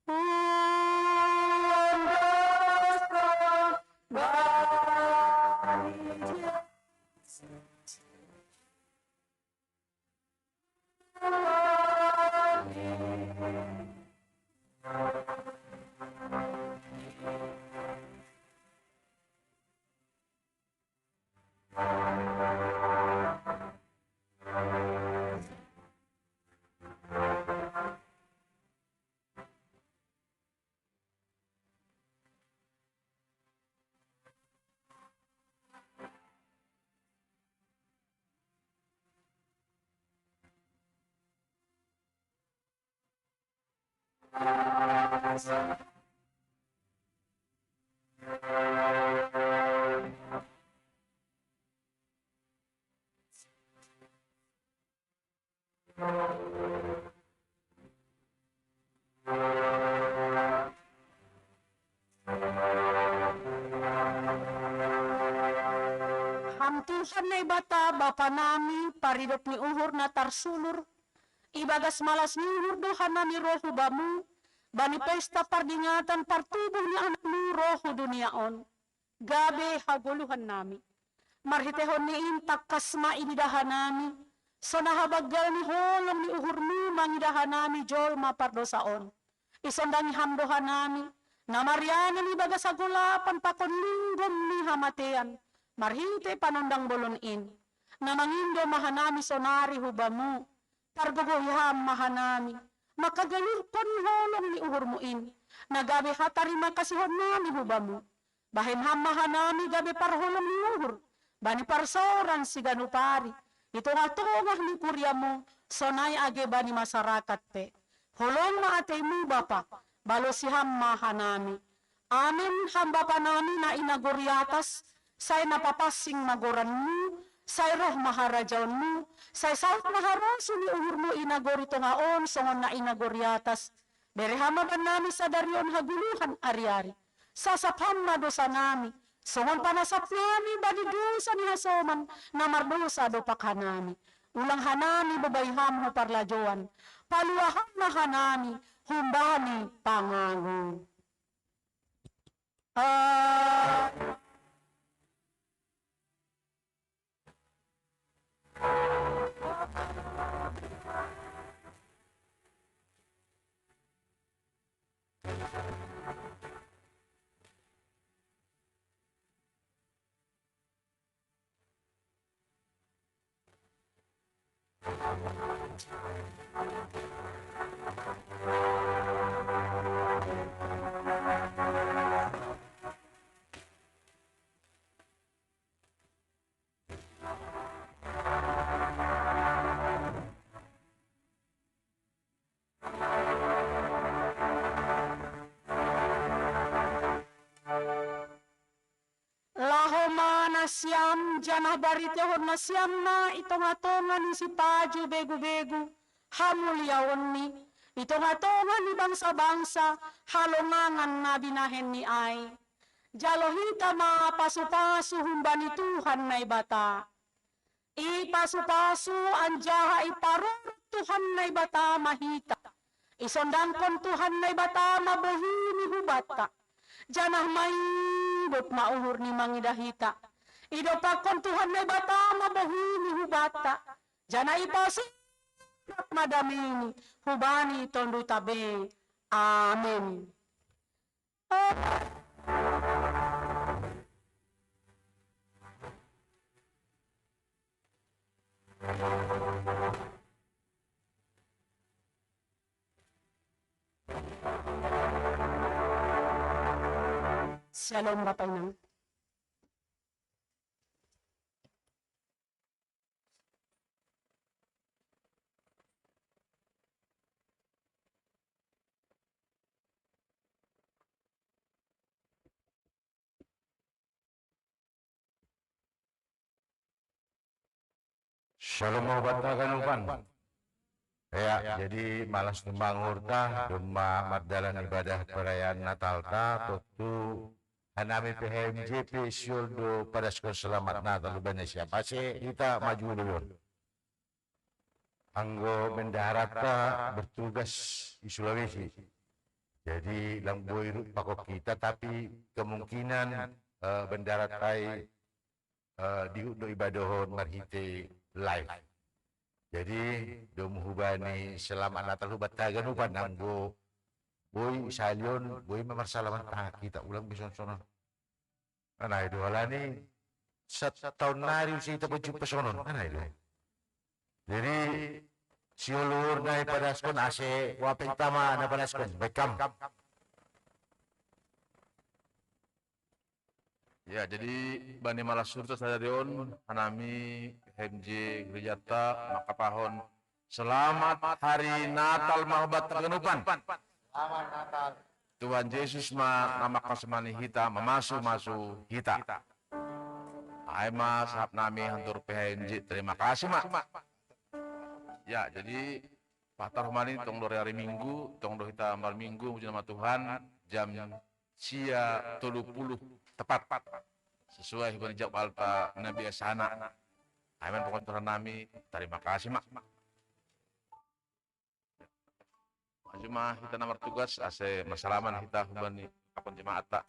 Hondoskon bani Yesus. Tuhan na ibata Bapa nami paridop ni uhur na tarsulur ibagas malas ni uhur dohan nami rohu bamu bani pesta pardingatan partubuh ni anakmu rohu duniaon gabe haguluhan nami marhitehon ni intak kasma inidahan nami sonahabagal ni holong ni uhurmu mangidahan nami jol mapardosaon isondangi hamdohan nami namarianan ibagas agulapan pakon linggom ni hamatean marhinte panondang bolon in. Namangindo mahanami sonari hubamu. Targogoyham mahanami. Makagalurkon holong ni uhurmu in. Nagabi hatari makasihon nami hubamu. Bahenham mahanami gabi parholong ni uhur. Bani parsoran si ganupari. Ito nga tungah ni kuryamu. Sonay age bani masyarakat te. Holong maataymu bapa. Balosiham mahanami. Amin ham bapa nami na inaguriatas. Say napapasing magoranmu, say roh maharajaonmu, say saut maharaso ni uhurmu inagorito ngaon, songon na inagoriatas. Berehamaban nami sa daryon haguluhan ariari. Sasapam na dosa nami, songon panasap nami badi dosa ni hasoman, na mardosa do pakhanami. Ulang hanami babayham ho parlajoan, paluahan na hanami, humbani pangangon. Siam janah barite hon na siam na itong-atongan ni si Paju begu-begu hamuliaon ni itong-atongan ni bangsa-bangsa halongangan na binahen ni ay jalohita mga pasu-pasu humbani Tuhan na ibata ipasu-pasu anjaha iparurut Tuhan na ibata mahita isondangkon Tuhan na ibata mabuhini hubata janah maibot mauhur ni mangidahita idopakon Tuhan na bata mabuhini hubata. Jana ipasi madaming hubani tondo tabe. Amen. Shalom Bapak Inang. Shalom obat kanupan. Ya, jadi malas tumbang urta, dumma mardalan ibadah perayaan Natal ta, tutu hanami PHMJ Syuldo pada sekolah selamat Natal Indonesia. Pasti kita maju dulu. Anggo bendaharata bertugas di Sulawesi. Jadi lang boy pakok kita, tapi kemungkinan bendaharatai di ibadahon marhite live. Jadi dom hubani selamat Natal hubat tagan huban anggo boy salion boy memarsalaman kita ulang bison sono. Ana itu halani setahun nari usia kita berjumpa sono. Ana itu. Jadi siulur na ipadaskon ase wapeng tama na padaskon bekam. Ya, jadi Bani Malasurta Sadarion, Hanami, HMJ, Gerijata, Makapahon. Selamat Hari Natal Mahubat Kegenupan. Selamat Natal. Tuhan Yesus nama kasemani kita, memasu-masu kita. Hai mas, sahab nami hantur PHMJ, terima kasih mak. Ya, jadi Pak Tarhmani tong hari Minggu, tong kita malam Minggu, puji nama Tuhan, jam sia 30 tepat sesuai hubungan jawab alta Nabi Asana. Amin pokoknya nami terima kasih mak. Cuma kita nomor tugas ase masalaman kita hubungan kapan jemaat tak.